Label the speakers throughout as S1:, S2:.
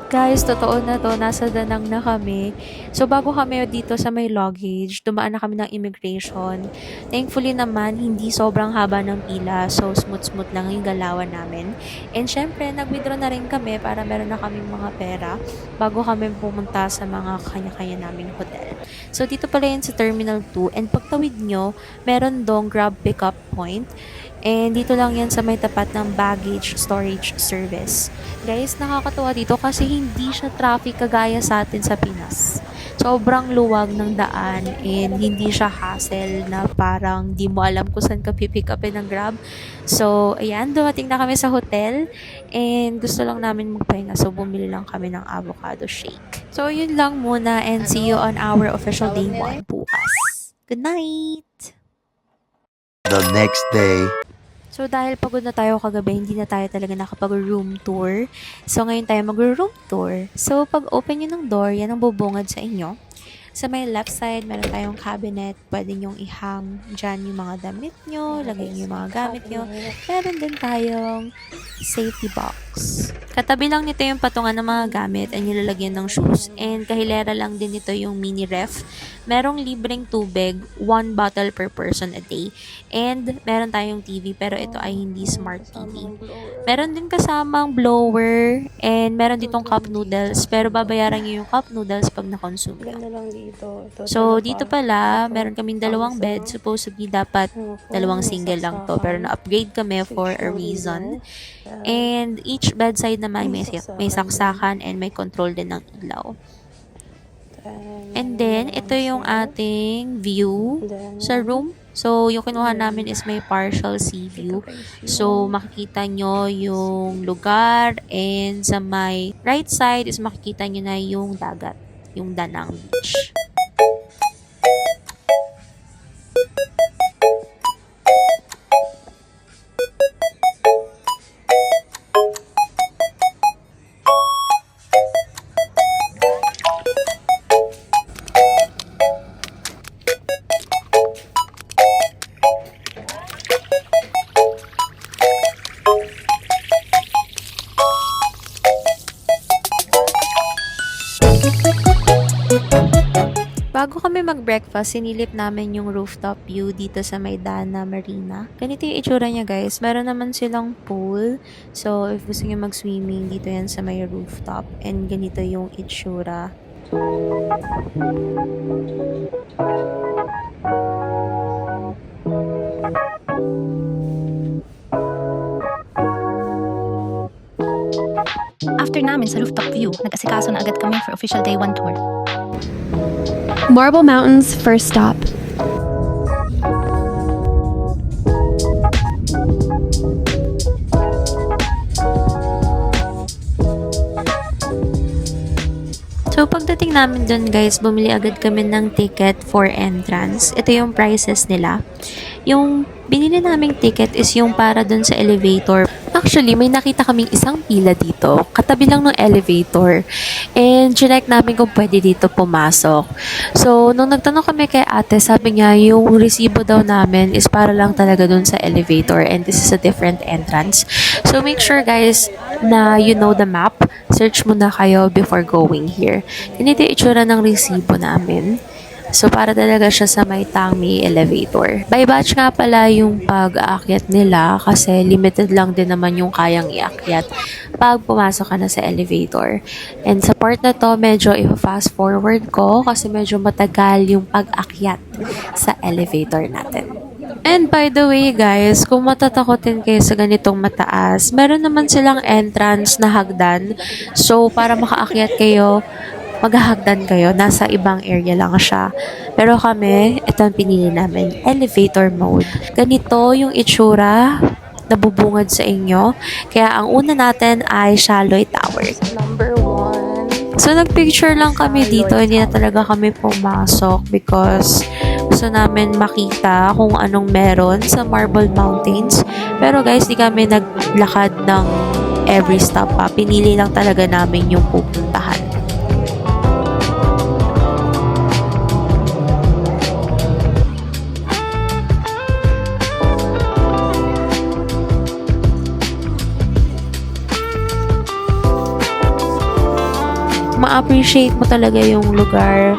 S1: Guys, totoo na to, nasa Danang na kami. So, bago kami dito sa may luggage, dumaan na kami ng immigration. Thankfully naman, hindi sobrang haba ng pila. So, smooth-smooth lang yung galawan namin. And syempre, nag-withdraw na rin kami para meron na kaming mga pera bago kami pumunta sa mga kanya-kanya naming hotel. So, dito pala yun sa Terminal 2. And pagtawid nyo, meron dong Grab pickup point. And dito lang yan sa may tapat ng baggage storage service. Guys, nakakatuwa dito kasi hindi siya traffic kagaya sa atin sa Pinas. Sobrang luwag ng daan and hindi siya hassle na parang di mo alam kung saan ka pipick upin ng Grab. So, ayan, dumating na kami sa hotel and gusto lang namin magpahinga. So, bumili lang kami ng avocado shake. So, yun lang muna and see you on our official day 1 bukas. Good night!
S2: The next day.
S1: So, dahil pagod na tayo kagabi, hindi na tayo talaga nakapag-room tour. So, ngayon tayo mag-room tour. So, pag open nyo ng door, yan ang bubungad sa inyo. Sa may left side, meron tayong cabinet. Pwede nyong ihang dyan yung mga damit nyo, lagay nyo yung mga gamit nyo. Meron din tayong safety box. Katabi lang nito yung patungan ng mga gamit at nilalagyan ng shoes. And kahilera lang din nito yung mini ref. Merong libreng tubig, 1 bottle per person a day. And meron tayong TV pero ito ay hindi smart TV. Meron din kasamang blower and meron ditong cup noodles pero babayaran nyo yung cup noodles pag na-consume lang. So, dito pala, meron kaming 2 bed. Supposedly, dapat 2 single lang to. Pero na-upgrade kami for a reason. And each bedside naman may saksakan and may control din ng ilaw. And then, ito yung ating view sa room. So, yung kinuha namin is may partial sea view. So, makikita nyo yung lugar and sa may right side is makikita nyo na yung dagat, yung Danang Beach. Bago kami mag-breakfast, sinilip namin yung rooftop view dito sa Maidana Marina. Ganito yung itsura niya, guys. Meron naman silang pool. So, if gusto niyo mag-swimming, dito yan sa may rooftop. And ganito yung itsura.
S3: After namin sa rooftop view, nag-asikaso na agad kami for official day 1 tour.
S4: Marble Mountains first stop.
S1: So, pagdating namin dun, guys, bumili agad kami ng ticket for entrance. Ito yung prices nila. Yung binili naming ticket is yung para dun sa elevator. Actually, may nakita kaming isang pila dito, katabi lang ng elevator. And chinek namin kung pwede dito pumasok. So, nung nagtanong kami kay ate, sabi niya yung resibo daw namin is para lang talaga dun sa elevator and this is a different entrance. So, make sure guys na you know the map. Search muna kayo before going here. Ganito yung itsura ng resibo namin. So, para talaga siya sa may Tangmi elevator. By batch nga pala yung pag-aakyat nila kasi limited lang din naman yung kayang iakyat pag pumasok ka na sa elevator. And sa part na to, medyo i-fast forward ko kasi medyo matagal yung pag-akyat sa elevator natin. And by the way guys, kung matatakotin kayo sa ganitong mataas, meron naman silang entrance na hagdan. So, para makaakyat kayo, maghahagdan kayo, nasa ibang area lang siya. Pero kami, ito ang pinili namin, elevator mode. Ganito yung itsura na bubungad sa inyo. Kaya ang una natin ay Shalloy Tower.
S4: Number 1.
S1: So, nagpicture lang kami dito. Hindi na talaga kami pumasok because gusto namin makita kung anong meron sa Marble Mountains. Pero guys, di kami naglakad ng every stop pa. Pinili lang talaga namin yung pupuntahan. ma-appreciate mo talaga yung lugar.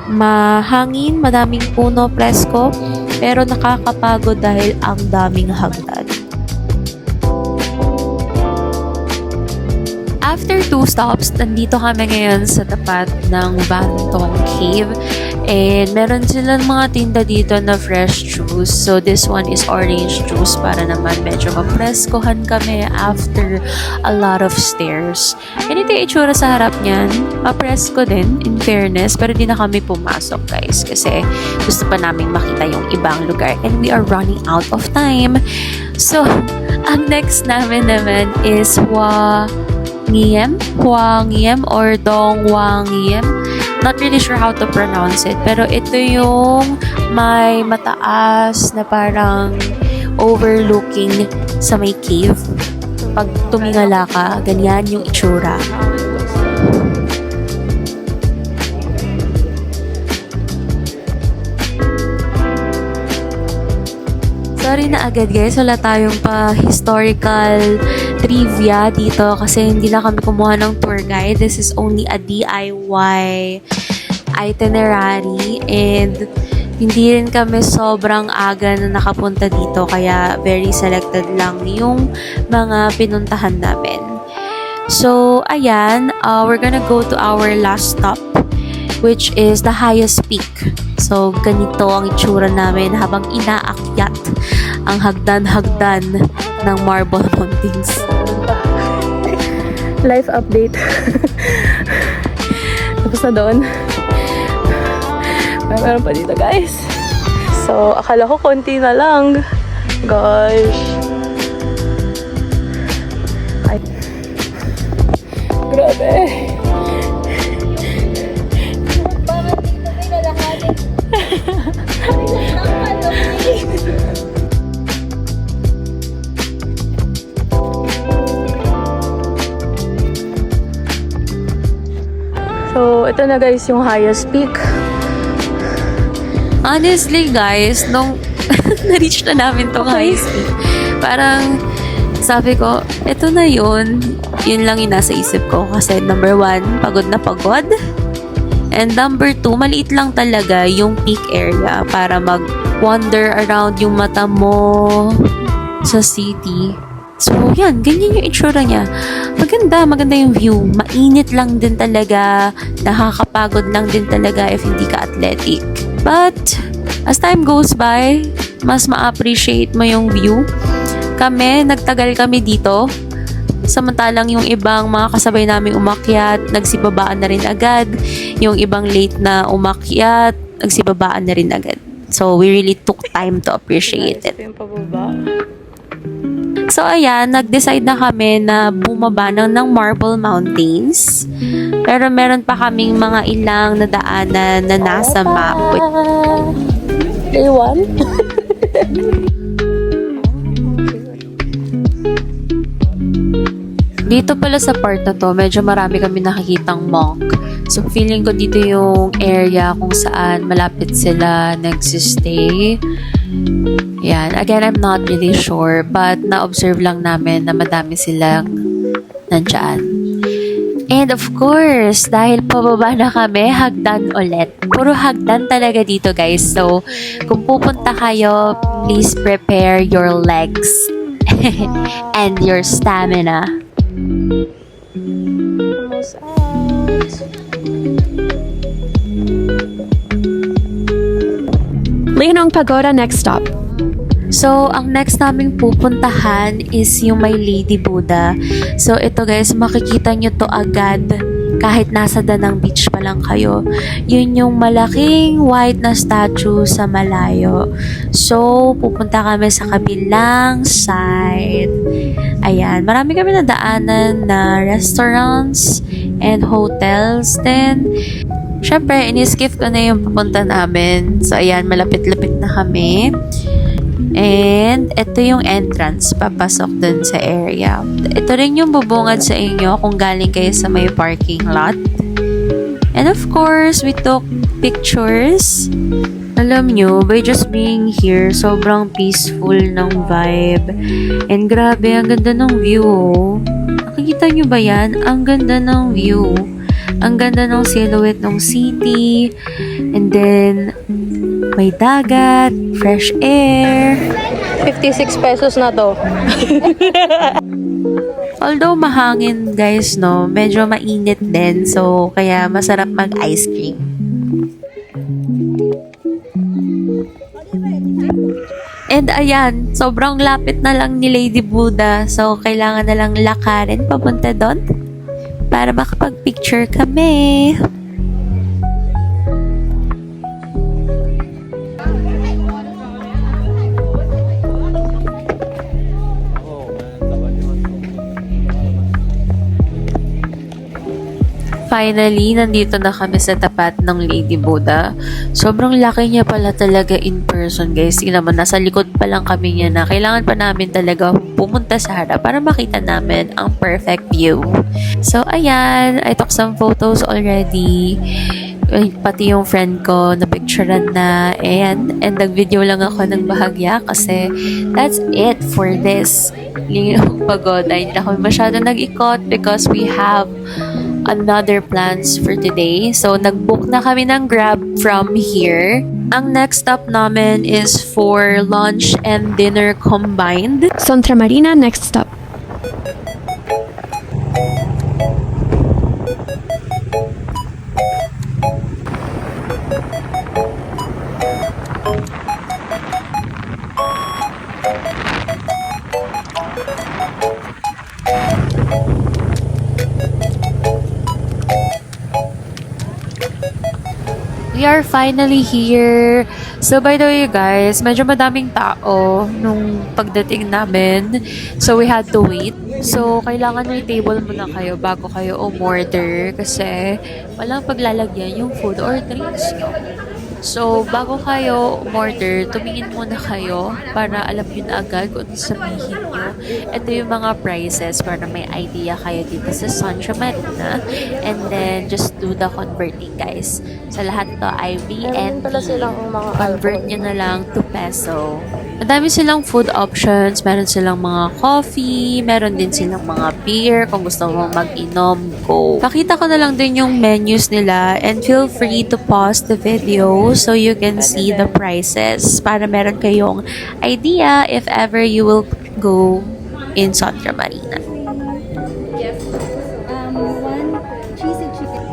S1: Mahangin, madaming puno, presko, pero nakakapagod dahil ang daming hagdan. After 2 stops, nandito kami ngayon sa tapat ng Bantong Cave. And meron silang mga tinda dito na fresh juice. So this one is orange juice para naman medyo mapreskohan kami after a lot of stairs. And ito yung itsura sa harap niyan. Mapresko din, in fairness. Pero di na kami pumasok, guys. Kasi gusto pa namin makita yung ibang lugar. And we are running out of time. So, ang next namin naman is Huangiem or Dongwangiem. Not really sure how to pronounce it. Pero ito yung may mataas na parang overlooking sa may cave. Pag tumingala ka, ganyan yung itsura. Sorry na agad guys, wala tayong pa-historical trivia dito kasi hindi na kami kumuha ng tour guide. This is only a DIY itinerary and hindi rin kami sobrang aga na nakapunta dito kaya very selected lang yung mga pinuntahan namin. So, ayan, we're gonna go to our last stop which is the highest peak. So, ganito ang itsura namin habang inaakyat ang hagdan-hagdan ng Marble Mountains.
S4: Life update. Tapos na doon. Meron pa dito, guys. So, akala ko konti na lang. Gosh. Ay. Grabe. So, ito na guys yung highest peak.
S1: Honestly guys, nung na-reach na namin tong highest peak, parang sabi ko, ito na yun. Yun lang yung nasa isip ko. Kasi number 1, pagod na pagod. And number 2, maliit lang talaga yung peak area para mag-wander around yung mata mo sa city. So, yan. Ganyan yung itsura niya. Maganda yung view. Mainit lang din talaga. Nakakapagod lang din talaga if hindi ka athletic. But, as time goes by, mas ma-appreciate mo yung view. Nagtagal kami dito. Samantalang yung ibang mga kasabay namin umakyat, nagsibabaan na rin agad. Yung ibang late na umakyat, nagsibabaan na rin agad. So, we really took time to appreciate it.
S4: Ito yung pababa.
S1: So, ayan, nag-decide na kami na bumaba ng Marble Mountains. Pero meron pa kaming mga ilang nadaanan na nasa map.
S4: Day 1?
S1: Dito pala sa part na to, medyo marami kami nakikitang monk. So, feeling ko dito yung area kung saan malapit sila nagsistay. Yan. Again, I'm not really sure, but na-observe lang namin na madami silang nandyan. And of course, dahil pababa na kami, hagdan ulit. Puro hagdan talaga dito, guys. So, kung pupunta kayo, please prepare your legs and your stamina.
S4: Almost out. Leonong Pagoda next stop.
S1: So, ang next naming pupuntahan is yung may Lady Buddha. So, ito guys, makikita nyo to agad kahit nasa Danang Beach pa lang kayo. Yun yung malaking white na statue sa malayo. So, pupunta kami sa kabilang side. Ayan, marami kami nadaanan na restaurants and hotels din. Syempre, in-skip ko na yung pupunta namin. So, ayan, malapit-lapit na kami. And, ito yung entrance, papasok dun sa area. Ito rin yung bubungad sa inyo kung galing kayo sa may parking lot. And of course, we took pictures. Alam nyo, by just being here, sobrang peaceful ng vibe. And grabe, ang ganda ng view. Nakikita nyo ba yan? Ang ganda ng view. Ang ganda ng silhouette ng city. And then, may dagat, fresh air.
S4: 56 pesos na to.
S1: Although mahangin guys, no, medyo mainit din. So, kaya masarap mag-ice cream. And ayan, sobrang lapit na lang ni Lady Buddha. So, kailangan na lang lakarin papunta doon para makapag-picture kami. Finally, nandito na kami sa tapat ng Lady Buddha. Sobrang laki niya pala talaga in person, guys. Tingnan naman, nasa likod pa lang kami niya na kailangan pa namin talaga pumunta sa harap para makita namin ang perfect view. So, ayan. I took some photos already. Pati yung friend ko, na-picturean na. And nag-video lang ako ng bahagya kasi that's it for this Linggo Pagoda. Hindi na kami masyado nag-ikot because we have another plans for today. So, nag-book na kami ng Grab from here. Ang next stop namin is for lunch and dinner combined.
S5: Santa Marina, next stop.
S1: We are finally here. So, by the way, guys, medyo madaming tao nung pagdating namin. So, we had to wait. So, kailangan may table muna kayo bago kayo umorder kasi walang paglalagyan yung food or drinks nyo. So, bago kayo umorder, tumingin muna kayo para alam yun agad kung ano sabihin nyo. Ito yung mga prices para may idea kayo dito sa Santa Marina. And then, just do the converting, guys. Sa lahat to ay BNB. Convert nyo na lang to peso. Madami silang food options. Meron silang mga coffee. Meron din silang mga beer. Kung gusto mo mag-inom, go. Pakita ko na lang din yung menus nila. And feel free to pause the video so you can see the prices para meron kayong idea if ever you will go in Santa Marina.
S6: One cheesy chicken.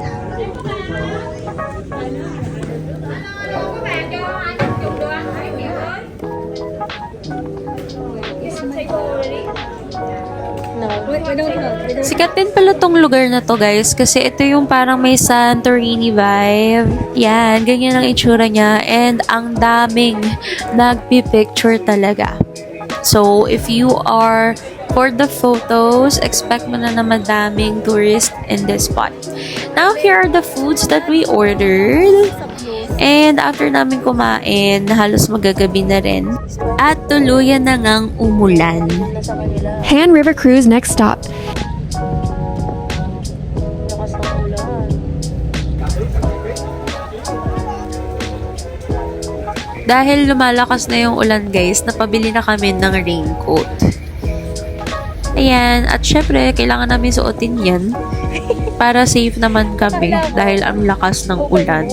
S1: Sikat din pala tong lugar na to, guys, kasi ito yung parang may Santorini vibe. Yan, ganyan ang itsura niya and ang daming nagpipicture talaga. So, if you are for the photos, expect mo na madaming tourists in this spot. Now, here are the foods that we ordered. And after namin kumain, halos magagabi na rin. At tuluyan na ngang umulan.
S5: Han River Cruise, next stop.
S4: Lakas ng ulan.
S1: Dahil lumalakas na yung ulan, guys, napabili na kami ng raincoat. Ayan, at syempre, kailangan namin suotin yan para safe naman kami dahil ang lakas ng ulan.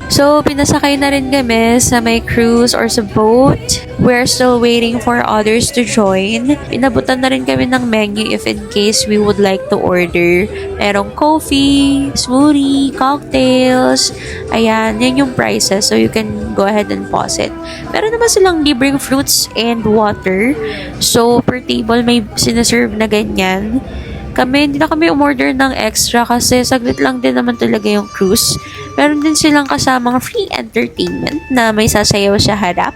S1: So, pinasakay na rin kami sa may cruise or sa boat. We're still waiting for others to join. Pinabutan na rin kami ng menu if in case we would like to order. Merong coffee, smoothie, cocktails. Ayan, yan yung prices. So, you can go ahead and pause it. Meron naman silang libreng fruits and water. So, per table may sinaserve na ganyan. Hindi na kami umorder ng extra kasi saglit lang din naman talaga yung cruise. Meron din silang kasamang free entertainment na may sasayaw sa harap.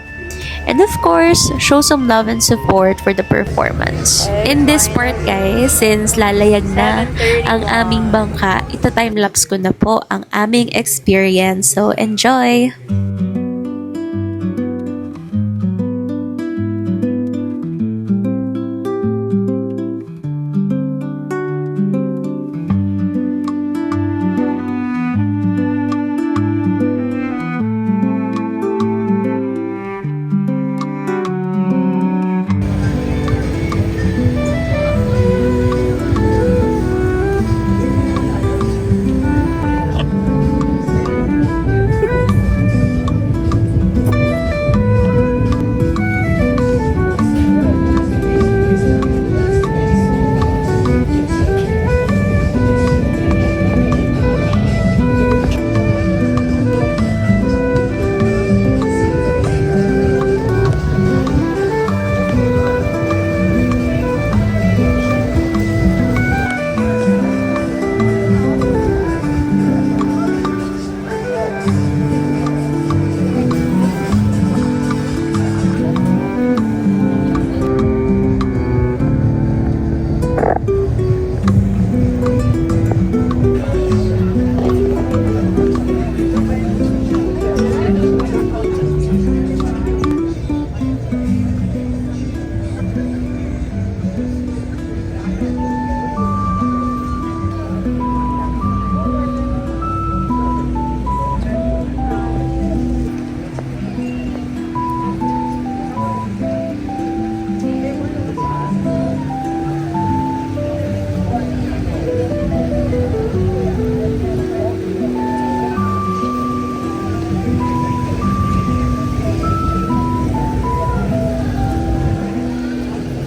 S1: And of course, show some love and support for the performance. In this part, guys, since lalayag na ang aming bangka, ita-timelapse ko na po ang aming experience. So, enjoy!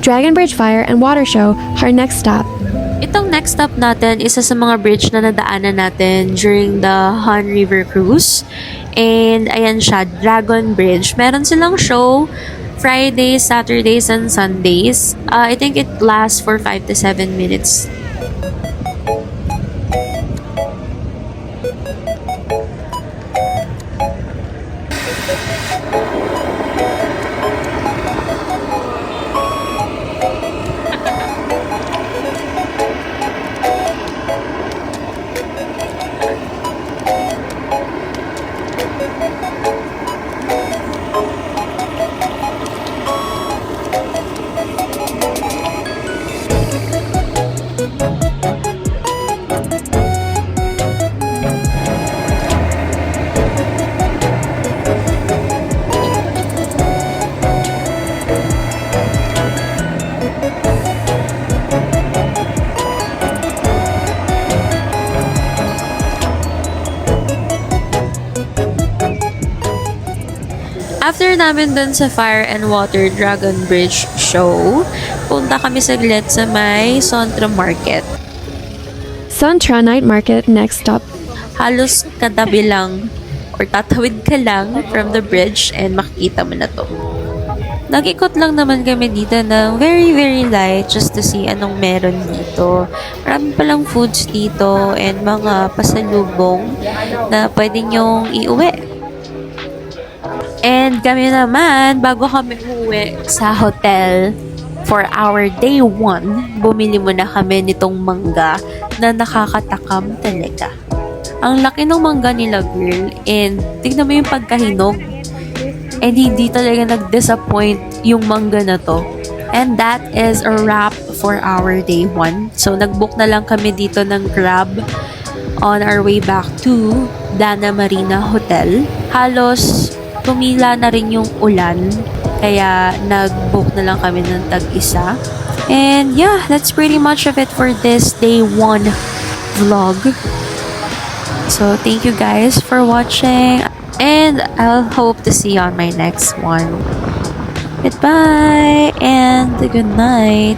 S5: Dragon Bridge Fire and Water Show, our next stop.
S1: Itong next stop natin, isa sa mga bridge na nadaanan natin during the Han River Cruise. And ayan siya, Dragon Bridge. Meron silang show Fridays, Saturdays, and Sundays. I think it lasts for 5 to 7 minutes. After namin dun sa Fire and Water Dragon Bridge show, punta kami saglit sa may Sontra Market.
S5: Suntra Night Market, next stop.
S1: Halos katabi lang or tatawid ka lang from the bridge and makikita mo na to. Nag-ikot lang naman kami dito ng very light just to see anong meron dito. Marami palang foods dito and mga pasalubong na pwede nyong iuwi. And kami naman, bago kami uwi sa hotel for our day 1, bumili muna kami nitong mangga na nakakatakam talaga. Ang laki ng mangga nila, girl. And tignan mo yung pagkahinog. And hindi talaga nag-disappoint yung mangga na to. And that is a wrap for our day 1. So, nag-book na lang kami dito ng Grab on our way back to Dana Marina Hotel. Halos tumila na rin yung ulan, kaya nag-book na lang kami ng tag-isa. And yeah, that's pretty much of it for this day 1 vlog. So thank you guys for watching, and I'll hope to see you on my next one. Goodbye and good night.